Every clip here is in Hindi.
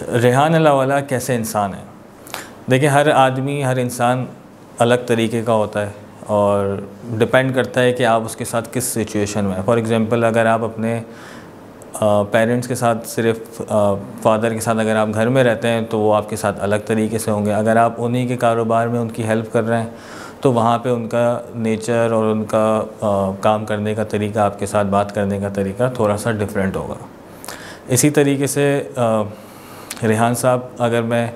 रेहान अल्लाहवाला कैसे इंसान है? देखिए, हर आदमी, हर इंसान अलग तरीके का होता है और डिपेंड करता है कि आप उसके साथ किस सिचुएशन में हैं। फॉर एग्ज़ाम्पल, अगर आप अपने पेरेंट्स के साथ, सिर्फ फादर के साथ अगर आप घर में रहते हैं तो वो आपके साथ अलग तरीके से होंगे। अगर आप उन्हीं के कारोबार में उनकी हेल्प कर रहे हैं तो वहाँ पे उनका नेचर और उनका काम करने का तरीका, आपके साथ बात करने का तरीका थोड़ा सा डिफरेंट होगा। इसी तरीके से रेहान साहब, अगर मैं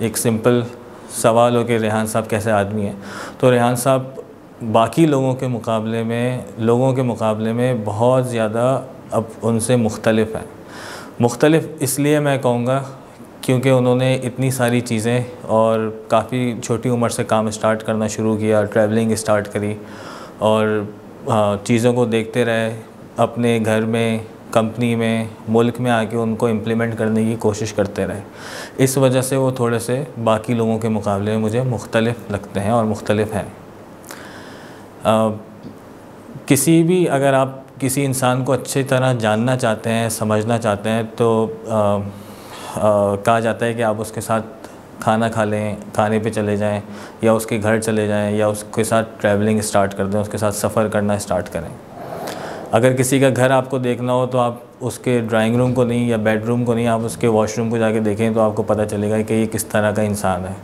एक सिंपल सवाल हो कि रेहान साहब कैसे आदमी हैं, तो रेहान साहब बाकी लोगों के मुकाबले में बहुत ज़्यादा अब उनसे मुख्तलिफ़ हैं। मुख्तलिफ़ इसलिए मैं कहूँगा क्योंकि उन्होंने इतनी सारी चीज़ें और काफ़ी छोटी उम्र से काम स्टार्ट करना शुरू किया, ट्रैवलिंग स्टार्ट करी और चीज़ों को देखते रहे, अपने घर में, कंपनी में, मुल्क में आके उनको इम्प्लीमेंट करने की कोशिश करते रहे। इस वजह से वो थोड़े से बाकी लोगों के मुकाबले में मुझे मुख्तलिफ़ लगते हैं और मुख्तलिफ़ हैं। अगर आप किसी इंसान को अच्छी तरह जानना चाहते हैं, समझना चाहते हैं, तो कहा जाता है कि आप उसके साथ खाना खा लें, खाने पे चले जाएं, या उसके घर चले जाएं, या उसके साथ ट्रैवलिंग स्टार्ट कर दें, उसके साथ सफ़र करना स्टार्ट करें। अगर किसी का घर आपको देखना हो तो आप उसके ड्राइंग रूम को नहीं या बेडरूम को नहीं, आप उसके वॉशरूम को जाके देखें तो आपको पता चलेगा कि ये किस तरह का इंसान है।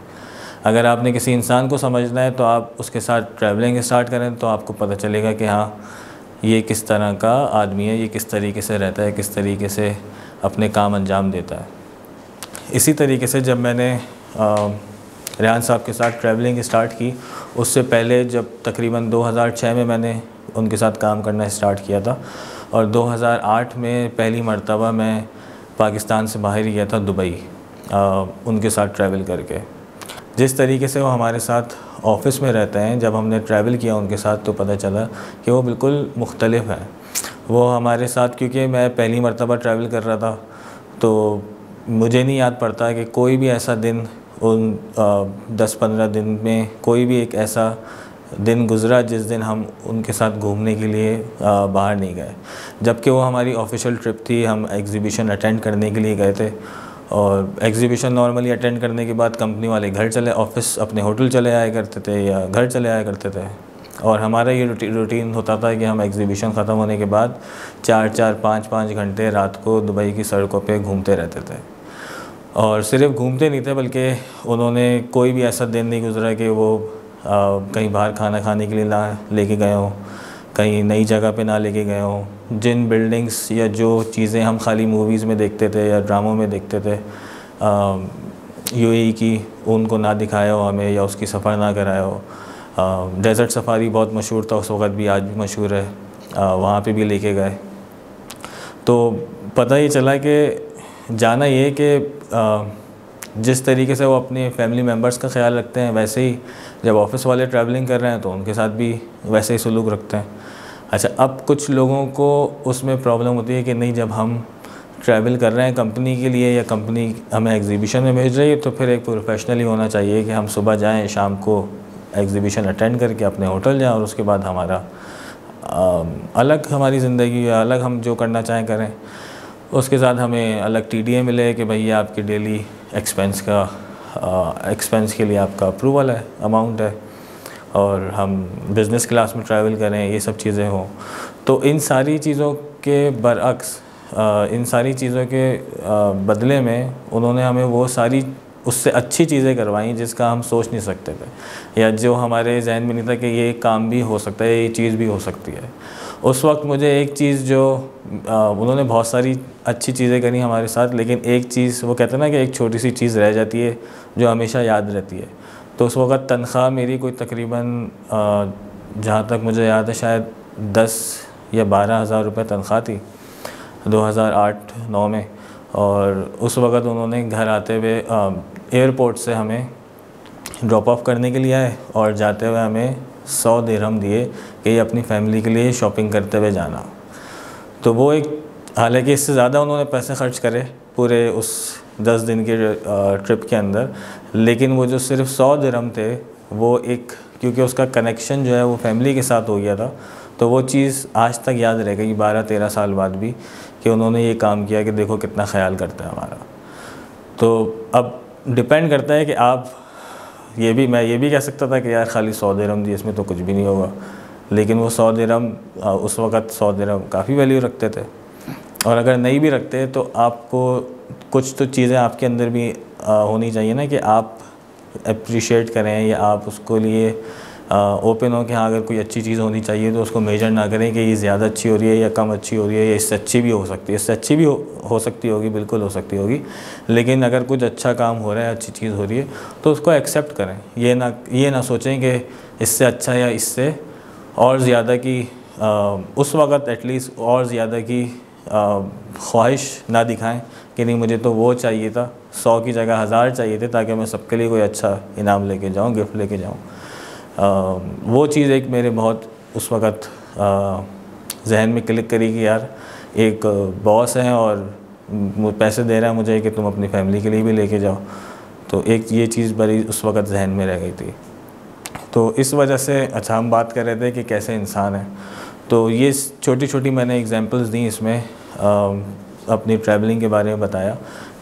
अगर आपने किसी इंसान को समझना है तो आप उसके साथ ट्रैवलिंग स्टार्ट करें तो आपको पता चलेगा कि हाँ, ये किस तरह का आदमी है, ये किस तरीके से रहता है, किस तरीके से अपने काम अंजाम देता है। इसी तरीके से जब मैंने रेहान साहब के साथ ट्रैवलिंग स्टार्ट की, उससे पहले जब तकरीबन 2006 में मैंने उनके साथ काम करना स्टार्ट किया था, और 2008 में पहली मर्तबा मैं पाकिस्तान से बाहर गया था दुबई, उनके साथ ट्रैवल करके। जिस तरीके से वो हमारे साथ ऑफ़िस में रहते हैं, जब हमने ट्रैवल किया उनके साथ तो पता चला कि वो बिल्कुल मुख्तलिफ़ हैं। वो हमारे साथ, क्योंकि मैं पहली मर्तबा ट्रैवल कर रहा था तो मुझे नहीं याद पड़ता कि कोई भी ऐसा दिन उन 10-15 दिन में कोई भी एक ऐसा दिन गुज़रा जिस दिन हम उनके साथ घूमने के लिए बाहर नहीं गए। जबकि वो हमारी ऑफिशियल ट्रिप थी, हम एग्ज़िबिशन अटेंड करने के लिए गए थे, और एग्ज़िबिशन नॉर्मली अटेंड करने के बाद कंपनी वाले घर चले, ऑफ़िस अपने होटल चले आया करते थे या घर चले आया करते थे। और हमारा ये रूटीन होता था कि हम एग्ज़िबिशन ख़त्म होने के बाद 4-4, 5-5 घंटे रात को दुबई की सड़कों पे घूमते रहते थे। और सिर्फ घूमते नहीं थे, बल्कि उन्होंने कोई भी ऐसा दिन नहीं गुज़रा कि वो कहीं बाहर खाना खाने के लिए ना लेके गए हों, कहीं नई जगह पे ना लेके गए हों। जिन बिल्डिंग्स या जो चीज़ें हम खाली मूवीज़ में देखते थे या ड्रामों में देखते थे यूएई की, उनको ना दिखाया हो हमें या उसकी सफ़र ना कराया हो। डेज़र्ट सफ़ारी बहुत मशहूर था उस वक़्त भी, आज भी मशहूर है, वहाँ पे भी लेके गए। तो पता ही चला कि जाना ये कि जिस तरीके से वो अपने फैमिली मेम्बर्स का ख्याल रखते हैं, वैसे ही जब ऑफ़िस वाले ट्रैवलिंग कर रहे हैं तो उनके साथ भी वैसे ही सलूक रखते हैं। अच्छा, अब कुछ लोगों को उसमें प्रॉब्लम होती है कि नहीं, जब हम ट्रैवल कर रहे हैं कंपनी के लिए या कंपनी हमें एग्ज़िबिशन में भेज रही है तो फिर एक प्रोफेशनली होना चाहिए कि हम सुबह जाएं, शाम को एग्ज़िबिशन अटेंड करके अपने होटल जाएं और उसके बाद हमारा अलग हमारी ज़िंदगी या अलग हम जो करना चाहें करें। उसके साथ हमें अलग टीडीए मिले कि भाई ये आपके डेली एक्सपेंस के लिए आपका अप्रूवल है, अमाउंट है, और हम बिज़नेस क्लास में ट्रैवल करें, ये सब चीज़ें हों। तो इन सारी चीज़ों के बरअक्स, इन सारी चीज़ों के बदले में उन्होंने हमें वो सारी उससे अच्छी चीज़ें करवाई जिसका हम सोच नहीं सकते थे, या जो हमारे जहन में नहीं था कि ये काम भी हो सकता है, ये चीज़ भी हो सकती है। उस वक्त मुझे एक चीज़ जो उन्होंने बहुत सारी अच्छी चीज़ें करी हमारे साथ, लेकिन एक चीज़, वो कहते हैं ना कि एक छोटी सी चीज़ रह जाती है जो हमेशा याद रहती है। तो उस वक्त तनख्वाह मेरी कोई तकरीबन जहाँ तक मुझे याद है शायद 10 या 12 हज़ार रुपये तनख्वाह थी 2008-9 में। और उस वक़्त उन्होंने घर आते हुए एयरपोर्ट से हमें ड्रॉप ऑफ करने के लिए आए और जाते हुए हमें 100 दिरहम दिए कि ये अपनी फ़ैमिली के लिए शॉपिंग करते हुए जाना। तो वो एक, हालांकि इससे ज़्यादा उन्होंने पैसे ख़र्च करे पूरे उस 10 दिन के ट्रिप के अंदर, लेकिन वो जो सिर्फ 100 दिरहम थे, वो एक, क्योंकि उसका कनेक्शन जो है वो फैमिली के साथ हो गया था, तो वो चीज़ आज तक याद रह गई 12-13 साल बाद भी, कि उन्होंने ये काम किया कि देखो कितना ख्याल करता है हमारा। तो अब डिपेंड करता है कि आप मैं ये भी कह सकता था कि यार खाली 100 दिरहम दी, इसमें तो कुछ भी नहीं होगा, लेकिन वो 100 दिरहम उस वक़्त 100 दिरहम काफ़ी वैल्यू रखते थे। और अगर नहीं भी रखते तो आपको कुछ तो चीज़ें आपके अंदर भी होनी चाहिए ना कि आप अप्रिशिएट करें या आप उसको लिए ओपन हो कि हाँ अगर कोई अच्छी चीज़ होनी चाहिए तो उसको मेजर ना करें कि ये ज़्यादा अच्छी हो रही है या कम अच्छी हो रही है या इससे अच्छी भी हो सकती है। इससे अच्छी भी हो सकती होगी, बिल्कुल हो सकती होगी, लेकिन अगर कुछ अच्छा काम हो रहा है, अच्छी चीज़ हो रही है तो उसको एक्सेप्ट करें। ये ना सोचें कि इससे अच्छा या इससे और ज़्यादा की उस वक़्त एटलीस्ट और ज़्यादा की ख्वाहिश ना दिखाएं कि नहीं मुझे तो वो चाहिए था, 100 की जगह 1000 चाहिए थे ताकि मैं सबके लिए कोई अच्छा इनाम लेके जाऊँ, गिफ्ट लेके जाऊँ। वो चीज़ एक मेरे बहुत उस वक़्त जहन में क्लिक करी कि यार एक बॉस है और पैसे दे रहा है मुझे कि तुम अपनी फैमिली के लिए भी लेके जाओ। तो एक ये चीज़ बड़ी उस वक़्त जहन में रह गई थी। तो इस वजह से अच्छा हम बात कर रहे थे कि कैसे इंसान है, तो ये छोटी छोटी मैंने एग्जांपल्स दी इसमें, अपनी ट्रैवलिंग के बारे में बताया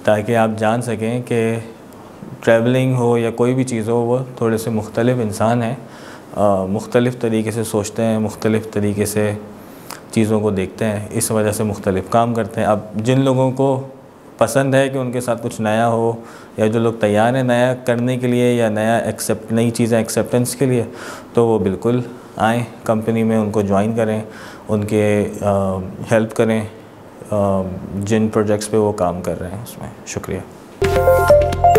ताकि आप जान सकें कि ट्रैवलिंग हो या कोई भी चीज़ हो वो थोड़े से मुख्तलिफ़ इंसान हैं, मुख्तलिफ़ तरीके से सोचते हैं, मुख्तलिफ़ तरीके से चीज़ों को देखते हैं, इस वजह से मुख्तलिफ़ काम करते हैं। अब जिन लोगों को पसंद है कि उनके साथ कुछ नया हो या जो लोग तैयार हैं नया करने के लिए या नई चीज़ें एक्सेप्टेंस के लिए, तो वो बिल्कुल आएँ कंपनी में, उनको ज्वाइन करें, उनके हेल्प करें जिन प्रोजेक्ट्स पे वो काम कर रहे हैं उसमें। शुक्रिया।